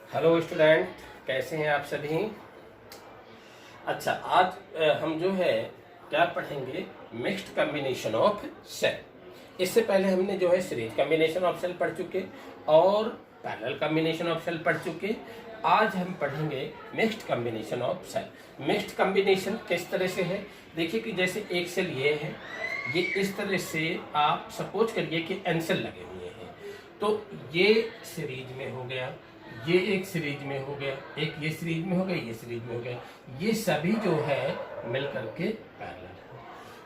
Hello student, कैसे हैं आप सभी। अच्छा, आज हम जो है क्या पढ़ेंगे, मिक्स्ड कॉम्बिनेशन ऑफ सेल। इससे पहले हमने जो है सीरीज कॉम्बिनेशन ऑफ सेल पढ़ चुके और पैरेलल कॉम्बिनेशन ऑफ सेल पढ़ चुके। आज हम पढ़ेंगे mixed combination of cell. Mixed combination किस तरह से है, देखिए कि जैसे एक सेल ये है, ये इस तरह से आप सपोज करिए कि एन सेल लगे हुए हैं, तो ये सीरीज में हो गया, ये एक सीरीज में हो गया, एक ये सीरीज में हो गया, ये सीरीज में हो गया, ये सभी जो है मिल करके पैरेलल है।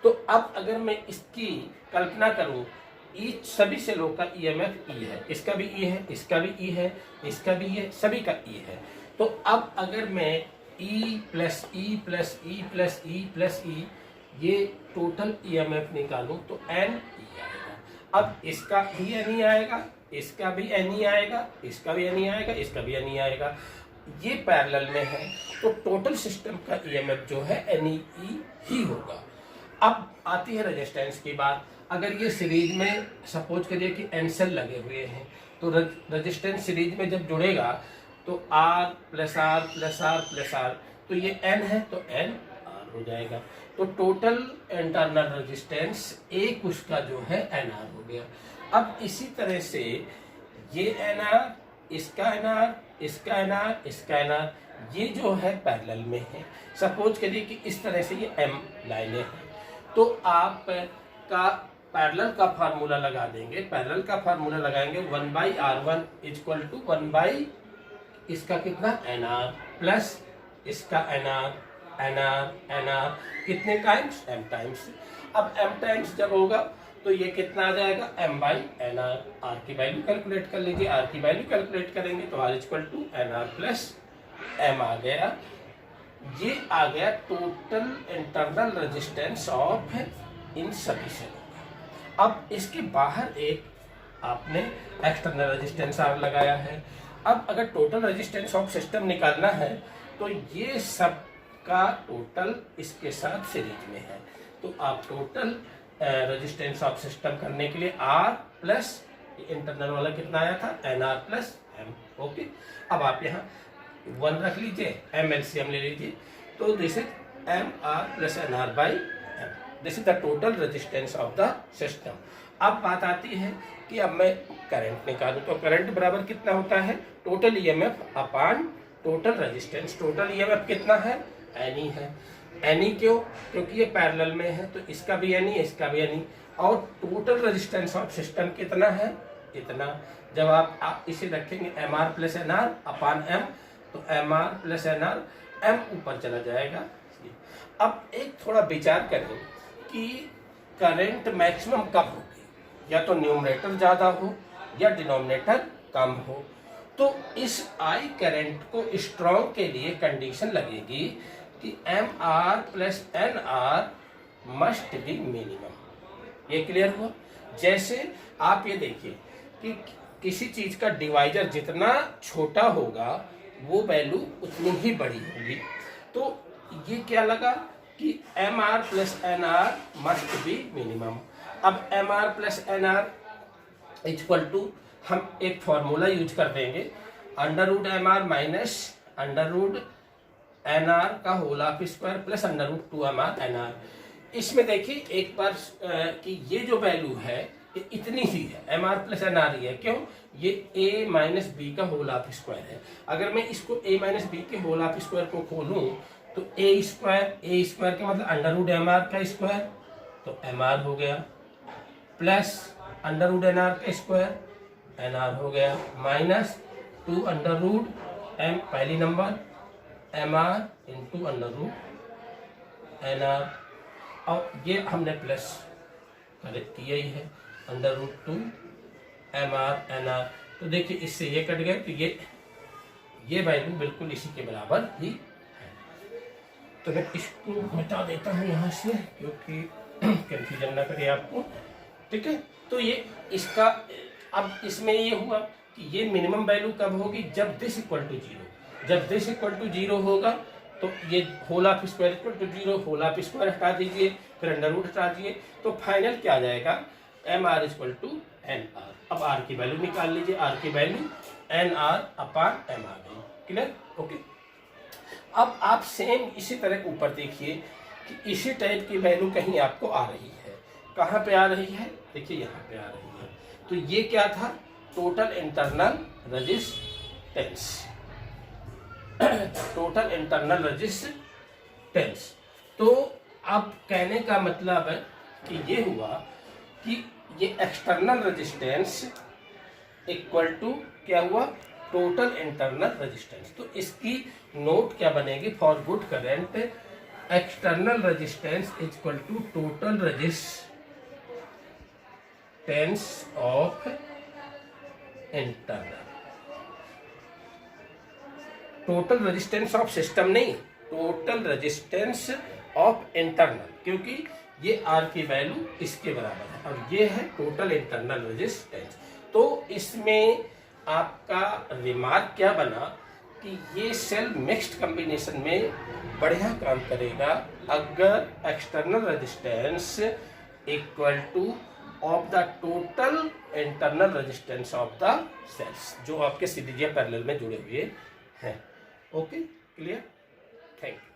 तो अब अगर मैं इसकी कल्पना करूं, ईच सभी सेलों का ईएमएफ ई है, इसका भी ई है, इसका भी ई है, इसका भी है, सभी का ई है। तो अब अगर मैं E plus E plus E plus E plus E ये टोटल ईएमएफ निकालूं तो एन ई आएगा। अब इसका भी एन ई आएगा, इसका भी एन ई आएगा, इसका भी एन ई आएगा, इसका भी एन ई आएगा, ये पैरेलल में है, तो टोटल सिस्टम का ईएमएफ जो है एन ई ही होगा। अब आती है रेजिस्टेंस की बात। अगर ये सीरीज में सपोज करिए कि एन सेल लगे हुए हैं, तो रेजिस्टेंस सीरीज में जब जुड़ेगा तो R plus R plus R plus R, तो ये एन है तो एन आर हो जाएगा। तो टोटल इंटरनल रेजिस्टेंस एक उसका जो है एन आर हो गया। अब इसी तरह से ये एन आर, इसका एन आर, इसका एन आर, इसका एन आर, ये जो है पैरेलल में है। सपोज करिए कि इस तरह से ये एम लाइनें हैं, तो आप का पैरेलल का फार्मूला लगा देंगे। पैरेलल का फार्मूला लगाएंगे 1/r1 इक्वल टू 1/ इसका कितना एन आर प्लस इसका N R, N R, N R, कितने टाइम्स एम टाइम्स। अब एम टाइम्स जब होगा तो ये कितना आ जाएगा M by N R. R की वैल्यू कैलकुलेट कर लीजिए, आर की वैल्यू कैलकुलेट करेंगे तो R equal to N R plus M आ गया। ये आ गया टोटल इंटरनल रेजिस्टेंस ऑफ इन सभी सेलों का। अब इसके बाहर एक आपने एक्सटर्नल रेजिस्टेंस आर लगाया है। अब अगर टोटल रेजिस्टेंस ऑफ सिस्टम निकालना है तो ये सब का टोटल इसके साथ सीरीज में है, तो आप टोटल रेजिस्टेंस ऑफ सिस्टम करने के लिए आर प्लस इंटरनल वाला कितना आया था N R plus M. Okay, अब आप यहाँ 1 रख लीजिए, एम एलसीएम ले लीजिए, तो this is M R plus N R by M, this is the total resistance of the system. अब बात आती है कि अब मैं करंट निकालूं, तो करंट बराबर कितना होता है टोटल ईएमएफ अपान टोटल रेजिस्टेंस। टोटल ईएमएफ कितना है एन ई है। एन ई क्यों, क्योंकि ये पैरेलल में है, तो इसका भी एन ई, इसका भी एन ई। और टोटल रेजिस्टेंस ऑफ सिस्टम कितना है इतना। जब आप इसे रखेंगे M R plus N R upon M, तो M R plus N R, M ऊपर चला जाएगा। अब एक थोड़ा विचार करें कि करंट मैक्सिमम कब होगी, या तो न्यूमरेटर ज्यादा हो या डिनोमिनेटर कम हो। तो इस आई करंट को स्ट्रॉन्ग के लिए कंडीशन लगेगी कि M R plus N R must be minimum. ये क्लियर हुआ। जैसे आप ये देखिए कि किसी चीज का डिवाइजर जितना छोटा होगा वो वैल्यू उतनी ही बड़ी होगी। तो ये क्या लगा कि M R plus N R must be minimum. अब M R plus N R equal to हम एक फॉर्मूला यूज कर देंगे, under root M R minus under root N R का whole of square plus under root 2 M R N R. इसमें देखिए एक बार कि ये जो वैल्यू है ये इतनी ही है, M R plus N R ही है। क्यों, ये a माइनस बी का होल ऑफ स्क्वायर है। अगर मैं इसको a माइनस बी के होल ऑफ स्क्वायर को खोलूं तो a स्क्वायर का मतलब अंडर रूट एम आर का स्क्वायर, तो एम आर हो गया, plus under root N R का स्क्वायर एन आर हो गया, माइनस 2 अंडर रूट एम पहली number M R into under root N R, और ये हमने प्लस करेक्ट किया ही है under root 2 M R N R. तो देखिए इससे ये कट गया, तो ये वैल्यू बिल्कुल इसी के बराबर ही है। तो मैं इसको मिटा देता हूँ यहाँ से क्योंकि कंफ्यूजन ना करे आपको। ठीक है, तो ये इसका अब इसमें ये हुआ कि ये मिनिमम वैल्यू कब होगी, जब दिस इक्वल टू जीरो। जब दिस इक्वल टू जीरो होगा तो ये whole of square equal to zero, whole of square हटा दीजिए, फिर अंडर रूट हटा दीजिए, तो फाइनल क्या आ जाएगा M R equal to N R. अब आर की वैल्यू निकाल लीजिए, आर की value N R upon M आ गई। क्लियर? ओके। अब आप सेम इसी तरह ऊपर देखिए कि इसी टाइप की वैल्यू कहीं आपको आ रही है। कहाँ पे आ रही है? देखिए यहाँ पे आ रही है। तो ये क्या था? Total internal resistance. Total internal resistance. तो अब कहने का मतलब है कि ये हुआ कि ये एक्सटर्नल रेजिस्टेंस इक्वल टू क्या हुआ? Total internal resistance. तो इसकी नोट क्या बनेगी? For good current external resistance equal to total resistance of internal. Total resistance of system नहीं, टोटल रेजिस्टेंस ऑफ इंटरनल, क्योंकि ये आर की वैल्यू इसके बराबर है और ये है टोटल इंटरनल रेजिस्टेंस। तो इसमें आपका रिमार्क क्या बना कि ये सेल मिक्स्ड कॉम्बिनेशन में बढ़िया काम करेगा अगर external resistance equal to of the total internal resistance of the cells जो आपके सीरीज पैरेलल में जुड़े हुए हैं। Okay, clear? Thank you.